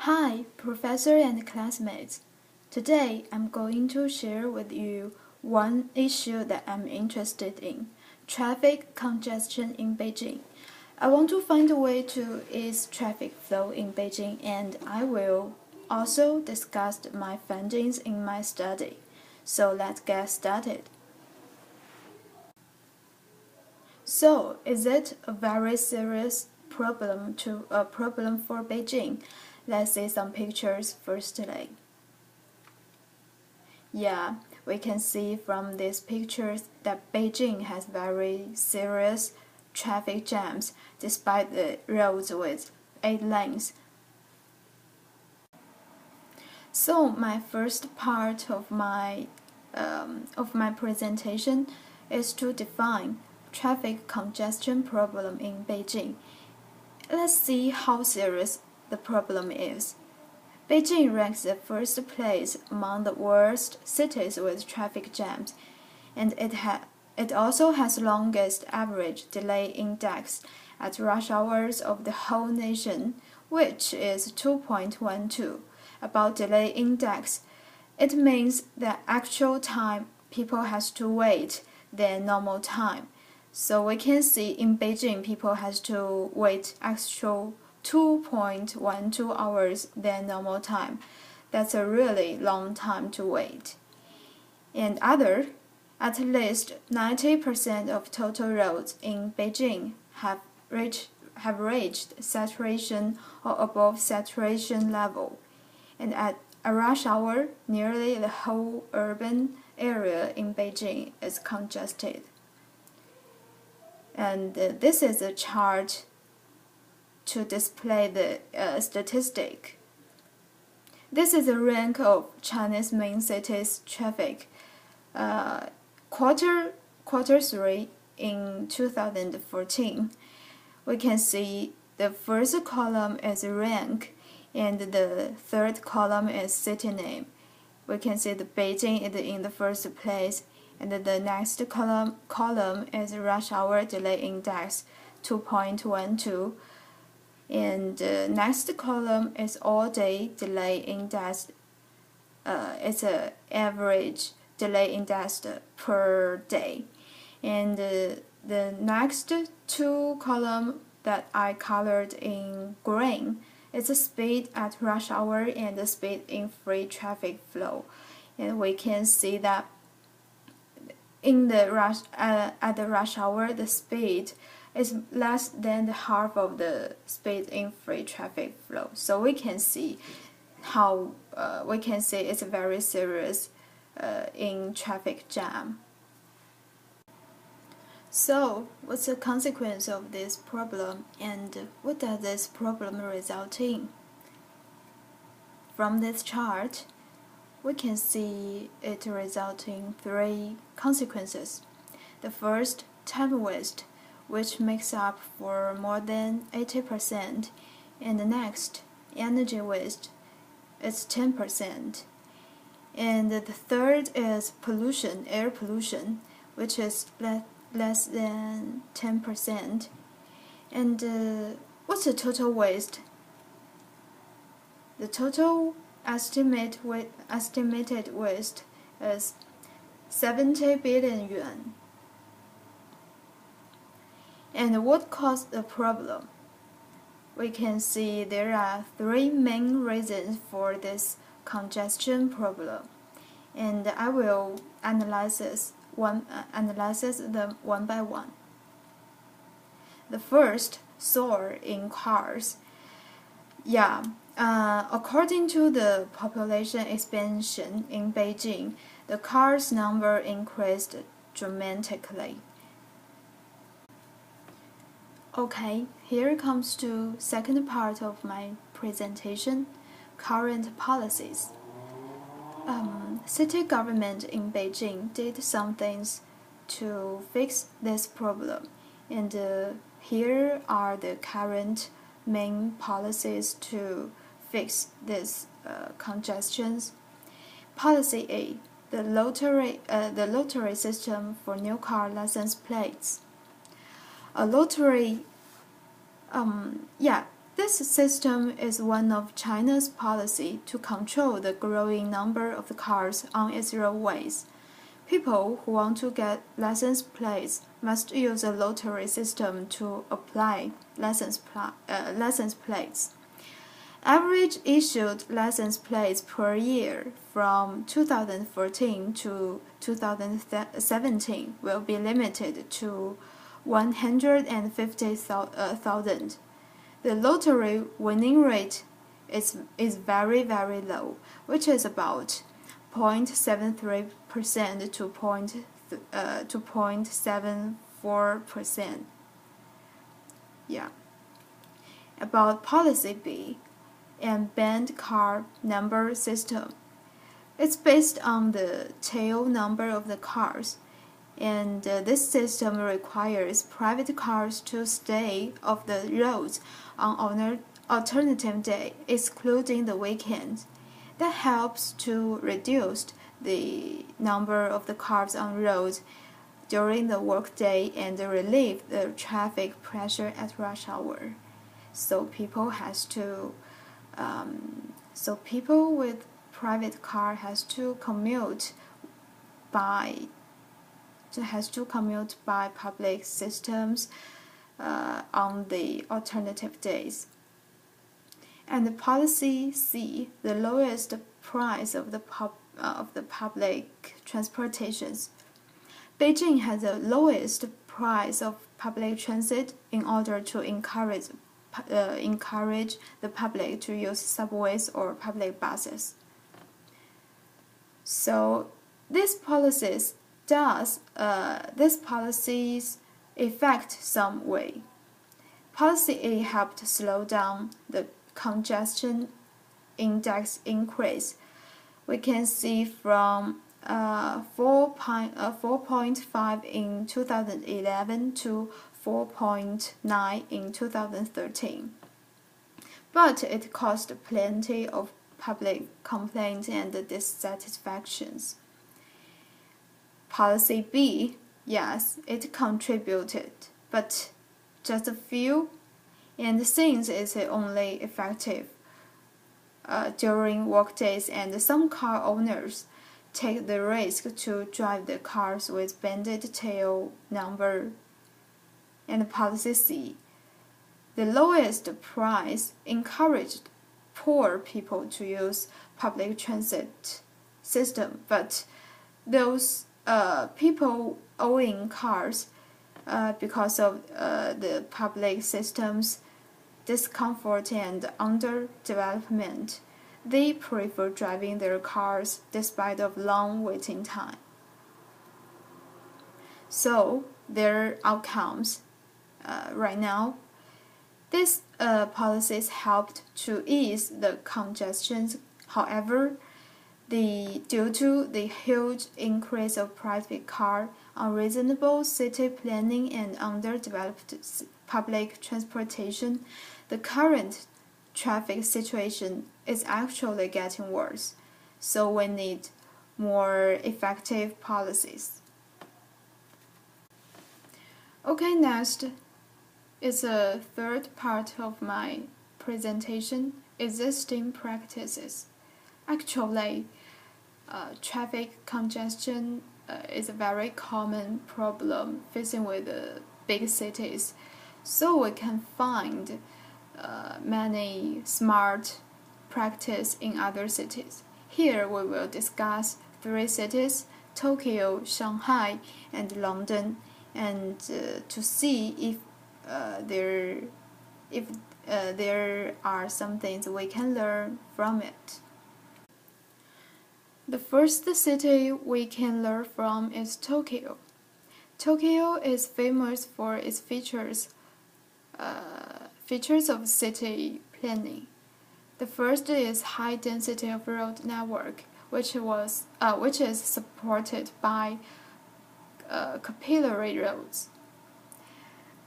Hi, Professor and classmates. Today I'm going to share with you one issue that I'm interested in, traffic congestion in Beijing. I want to find a way to ease traffic flow in Beijing, and I will also discuss my findings in my study. So let's get started. So, is it a very serious problem for Beijing? Let's see some pictures firstly. Yeah, we can see from these pictures that Beijing has very serious traffic jams despite the roads with 8 lanes. So my first part of my presentation is to define traffic congestion problem in Beijing. Let's see how serious the problem is. Beijing ranks the first place among the worst cities with traffic jams, and it also has longest average delay index at rush hours of the whole nation, which is 2.12. About delay index, it means the actual time people has to wait than normal time. So we can see in Beijing people has to wait actual 2.12 hours than normal time. That's a really long time to wait. And at least 90% of total roads in Beijing have reached saturation or above saturation level. And at a rush hour, nearly the whole urban area in Beijing is congested. And this is a chart to display the statistic. This is a rank of Chinese main cities traffic quarter 3 in 2014. We can see the first column is rank and the third column is city name. We can see the Beijing is in the first place, and the next column is rush hour delay index 2.12. And the next column is all-day delay index. It's an average delay index per day. And the next two columns that I colored in green is the speed at rush hour and the speed in free traffic flow. And we can see that in the at the rush hour, the speed is less than the half of the speed in free traffic flow. So we can see how it's very serious in traffic jam. So what's the consequence of this problem, and what does this problem result in? From this chart, we can see it results in 3 consequences. The first, time waste, which makes up for more than 80%, and the next, energy waste, it's 10%. And the third is pollution, air pollution, which is less than 10%. And what's the total waste? The total estimated waste is 70 billion yuan. And what caused the problem? We can see there are 3 main reasons for this congestion problem, and I will analyze them one by one. The first, soar in cars. According to the population expansion in Beijing, the cars number increased dramatically. Okay, here comes to second part of my presentation, current policies. City government in Beijing did some things to fix this problem, and here are the current main policies to fix this congestions. Policy A, the lottery system for new car license plates. A lottery This system is one of China's policy to control the growing number of cars on its roadways. People who want to get license plates must use a lottery system to apply license plates. Average issued license plates per year from 2014 to 2017 will be limited to 150,000. The lottery winning rate is very, very low, which is about 0.73% to 0.74%. Yeah. About policy B and band car number system. It's based on the tail number of the cars, and this system requires private cars to stay off the roads on alternative day, excluding the weekends. That helps to reduce the number of the cars on roads during the workday and relieve the traffic pressure at rush hour. So people with private car has to commute by public systems on the alternative days. And the policy C, the lowest price of the public transportations. Beijing has the lowest price of public transit in order to encourage the public to use subways or public buses. So these policies affect some way. Policy A helped slow down the congestion index increase. We can see from 4.5 in 2011 to 4.9 in 2013. But it caused plenty of public complaints and dissatisfactions. Policy B, yes, it contributed, but just a few, and since it's only effective during workdays, and some car owners take the risk to drive the cars with banded tail number. And policy C, the lowest price encouraged poor people to use public transit system, but those people owning cars because of the public system's discomfort and underdevelopment, they prefer driving their cars despite of long waiting time. So their outcomes right now, these policies helped to ease the congestion. However, due to the huge increase of private car, unreasonable city planning, and underdeveloped public transportation, the current traffic situation is actually getting worse. So we need more effective policies. Okay, next is a third part of my presentation, existing practices. Actually, traffic congestion is a very common problem facing with big cities. So we can find many smart practices in other cities. Here we will discuss 3 cities, Tokyo, Shanghai, and London, and to see if there are some things we can learn from it. The first city we can learn from is Tokyo. Tokyo is famous for its features of city planning. The first is high density of road network, which is supported by capillary roads.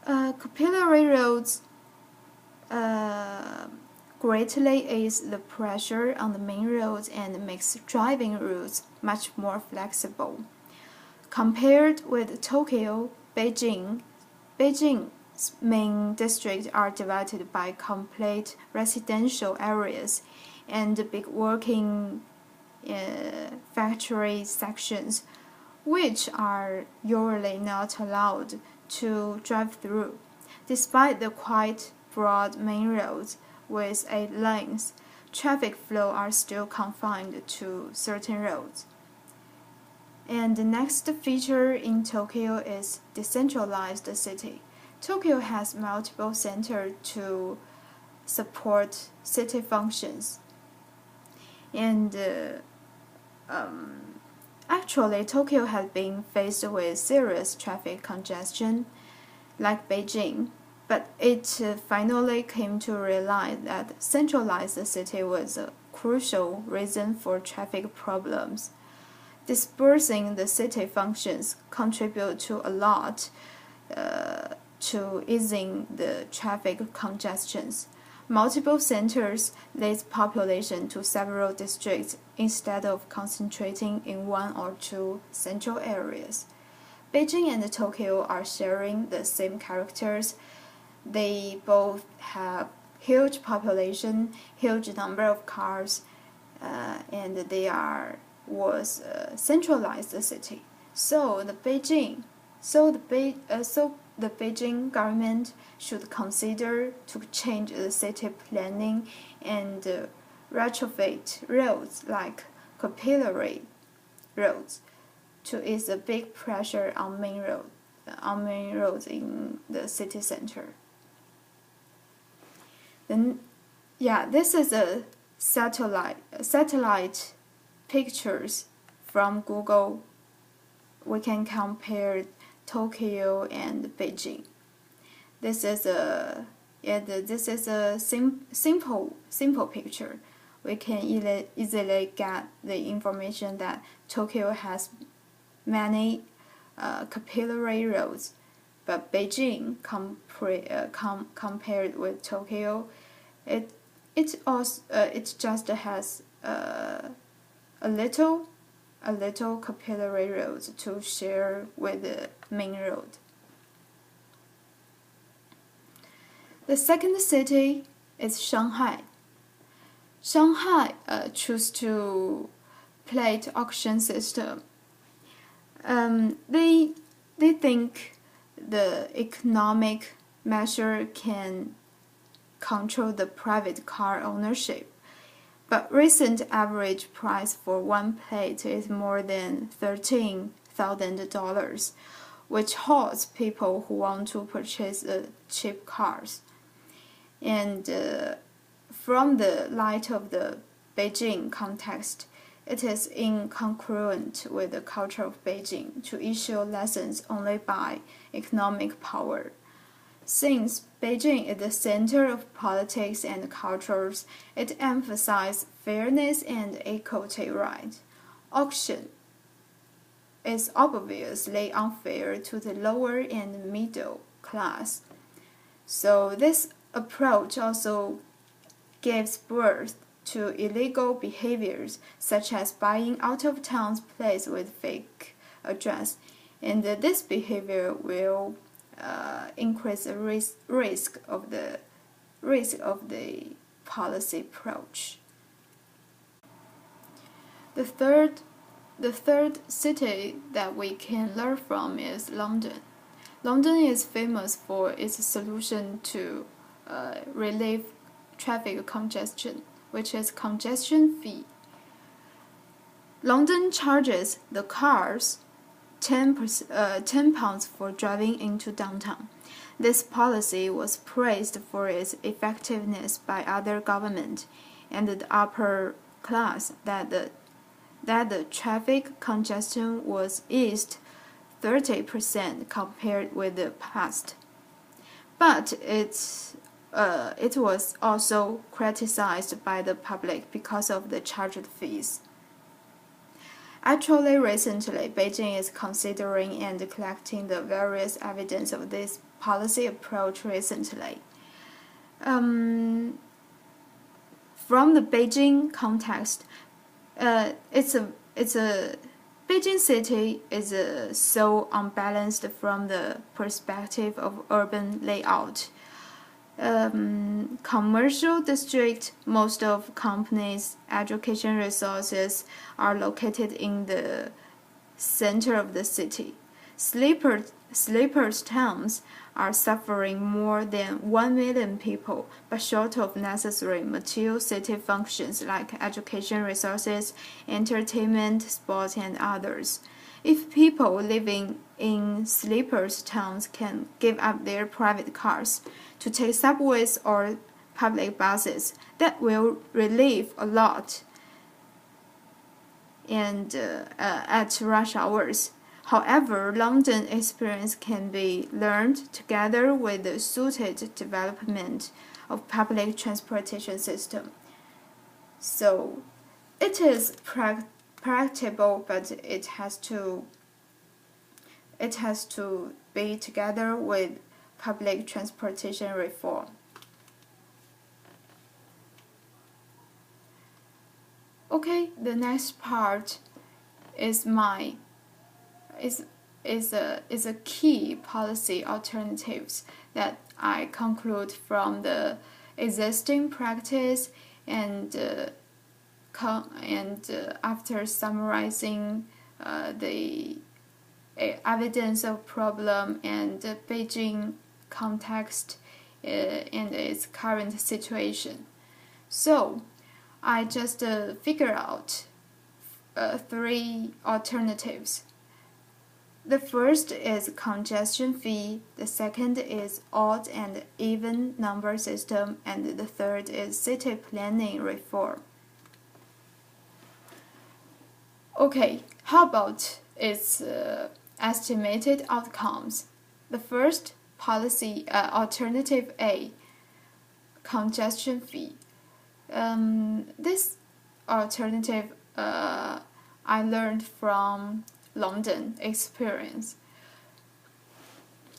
Capillary roads greatly ease the pressure on the main roads and makes driving routes much more flexible. Compared with Tokyo, Beijing main districts are divided by complete residential areas and big working factory sections, which are usually not allowed to drive through. Despite the quite broad main roads with 8 lanes, traffic flow are still confined to certain roads. And the next feature in Tokyo is decentralized city. Tokyo has multiple centers to support city functions. And actually, Tokyo has been faced with serious traffic congestion, like Beijing, but it finally came to realize that centralized city was a crucial reason for traffic problems. Dispersing the city functions contribute to a lot to easing the traffic congestions. Multiple centers lead population to several districts instead of concentrating in one or two central areas. Beijing and Tokyo are sharing the same characters. They both have huge population, huge number of cars, and they was a centralized city. So the Beijing government should consider to change the city planning and retrofit roads like capillary roads to ease the big pressure on main roads in the city center. Then, this is a satellite pictures from Google. We can compare Tokyo and Beijing. This is a simple picture. We can easily get the information that Tokyo has many capillary roads, but Beijing compared with Tokyo, it just has a little capillary roads to share with the main road. The second city is Shanghai. Shanghai chose to plate auction system. They think the economic measure can control the private car ownership. But recent average price for one plate is more than $13,000, which halts people who want to purchase cheap cars. And from the light of the Beijing context, it is incongruent with the culture of Beijing to issue lessons only by economic power. Since Beijing is the center of politics and cultures, it emphasizes fairness and equality rights. Auction is obviously unfair to the lower and middle class. So this approach also gives birth to illegal behaviors such as buying out-of-town place with fake address, and this behavior will increase the risk of the policy approach. The third city that we can learn from is London. London is famous for its solution to relieve traffic congestion, which is congestion fee. London charges the cars 10 pounds for driving into downtown. This policy was praised for its effectiveness by other government and the upper class that the traffic congestion was eased 30% compared with the past. But it was also criticized by the public because of the charged fees. Actually, recently, Beijing is considering and collecting the various evidence of this policy approach recently. From the Beijing context, it's a Beijing City is so unbalanced from the perspective of urban layout. Commercial district, most of companies' education resources are located in the center of the city. Sleepers towns are suffering more than 1 million people, but short of necessary material city functions like education resources, entertainment, sports, and others. If people living in sleepers towns can give up their private cars to take subways or public buses, that will relieve a lot and at rush hours. However, London experience can be learned together with the suited development of public transportation system. So, it is practicable, but it has to be together with public transportation reform. Okay, the next part is a key policy alternatives that I conclude from the existing practice and after summarizing the evidence of problem and Beijing context and its current situation. So I just figure out 3 alternatives. The first is congestion fee, the second is odd and even number system, and the third is city planning reform. Okay, how about its estimated outcomes? The first policy, alternative A, congestion fee. This alternative I learned from London experience.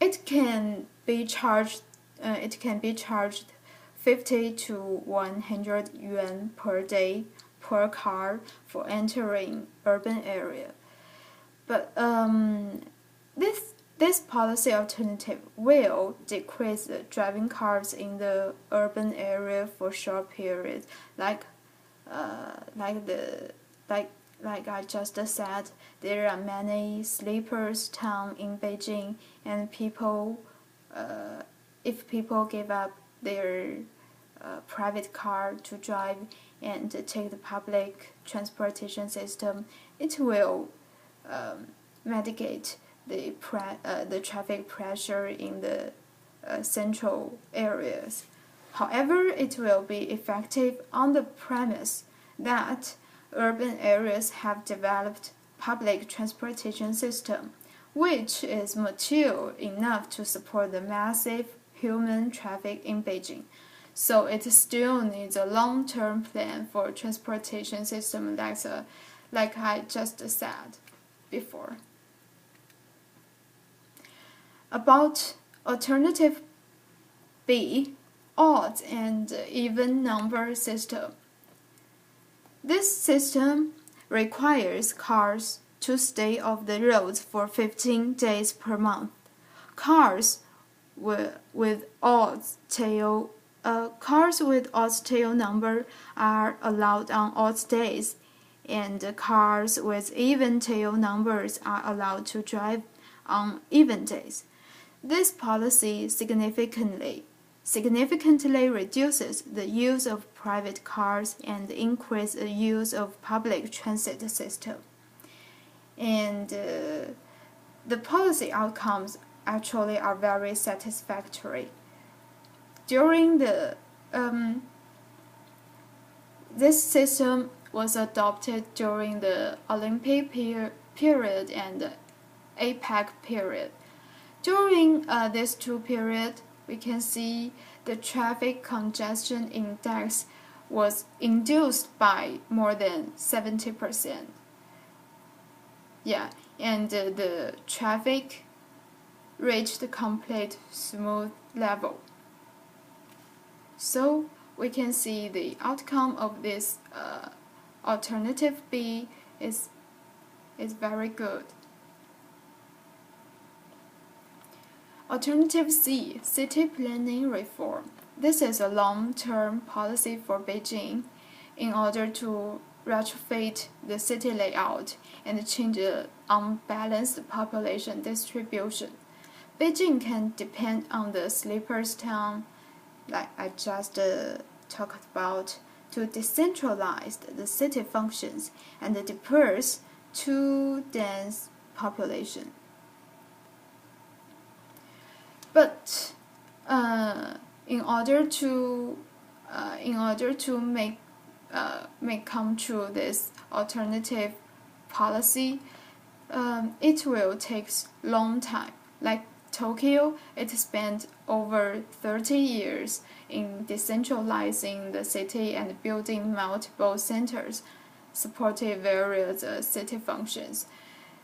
It can be charged 50 to 100 yuan per day per car for entering urban area. But this policy alternative will decrease the driving cars in the urban area for short periods, like I just said, there are many sleepers town in Beijing, and if people give up their private car to drive and take the public transportation system, it will mitigate the traffic pressure in the central areas. However, it will be effective on the premise that urban areas have developed public transportation system, which is mature enough to support the massive human traffic in Beijing. So it still needs a long-term plan for transportation system like I just said before. About alternative B, odd and even number system. This system requires cars to stay off the roads for 15 days per month. Cars with odd tail number are allowed on odd days, and cars with even tail numbers are allowed to drive on even days. This policy significantly reduces the use of private cars and increase the use of public transit system. And the policy outcomes actually are very satisfactory. During this system was adopted during the Olympic period and APEC period. During these 2 periods, we can see the traffic congestion index was induced by more than 70%. Yeah, and the traffic reached the complete smooth level. So we can see the outcome of this alternative B is is very good. Alternative C, city planning reform. This is a long-term policy for Beijing in order to retrofit the city layout and change the unbalanced population distribution. Beijing can depend on the sleepers town, like I just talked about, to decentralize the city functions and disperse too dense population. But in order to make come true this alternative policy, it will take long time. Like Tokyo, it spent over 30 years in decentralizing the city and building multiple centers supporting various city functions.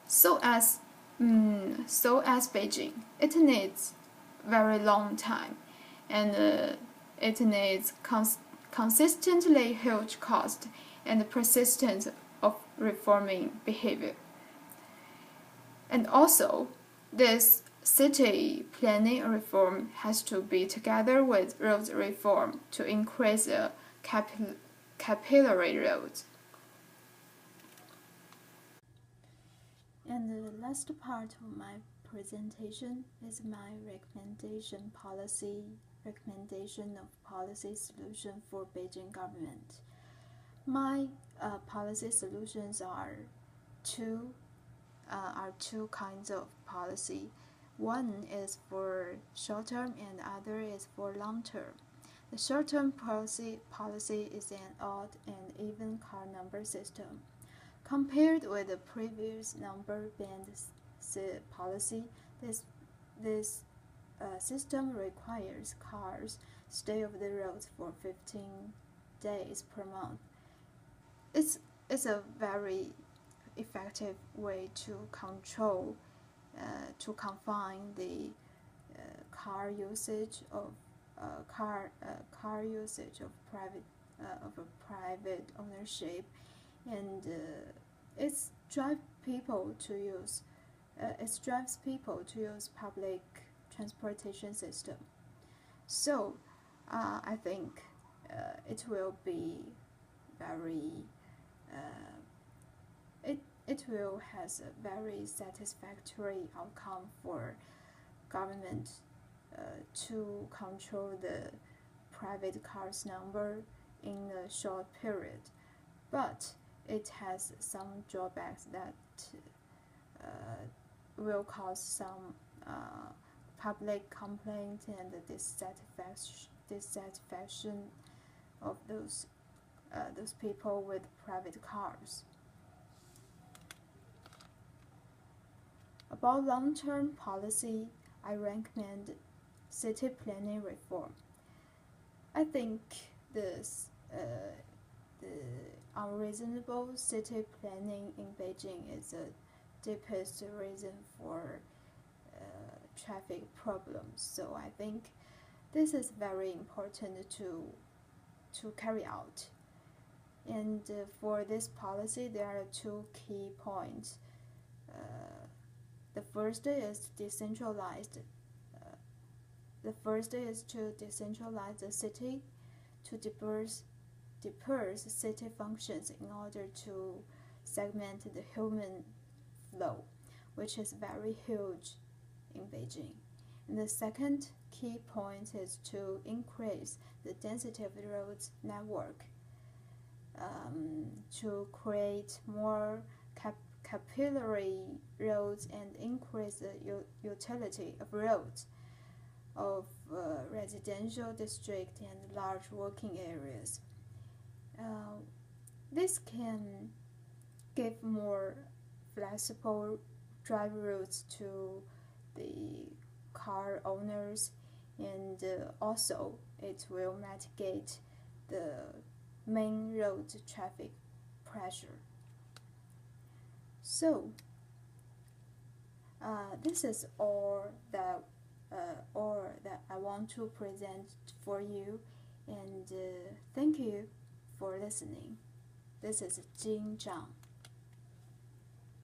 So as Beijing, it needs very long time, and it needs consistently huge cost and persistence of reforming behavior. And also, this city planning reform has to be together with road reform to increase the capillary roads. And the last part of my presentation is my recommendation of policy solution for Beijing government. My policy solutions are two kinds of policy. One is for short term and other is for long term. The short term policy is an odd and even car number system. Compared with the previous number band policy, this system requires cars stay off the roads for 15 days per month. It's a very effective way to control, to confine the car usage of private ownership, and it drives people to use public transportation system. So I think it will be very it will has a very satisfactory outcome for government to control the private cars number in a short period. But it has some drawbacks that will cause some public complaint and dissatisfaction of those people with private cars. About long-term policy, I recommend city planning reform. I think the unreasonable city planning in Beijing is the deepest reason for traffic problems. So I think this is very important to carry out. And for this policy, there are two key points. The first is decentralized. The first is to decentralize the city, to disperse city functions in order to segment the human flow, which is very huge in Beijing. And the second key point is to increase the density of the roads network, to create more capillary roads and increase the utility of roads of residential district and large working areas. This can give more flexible drive routes to the car owners, and also it will mitigate the main road traffic pressure. So this is all that I want to present for you, and thank you for listening. This is Jing Zhang.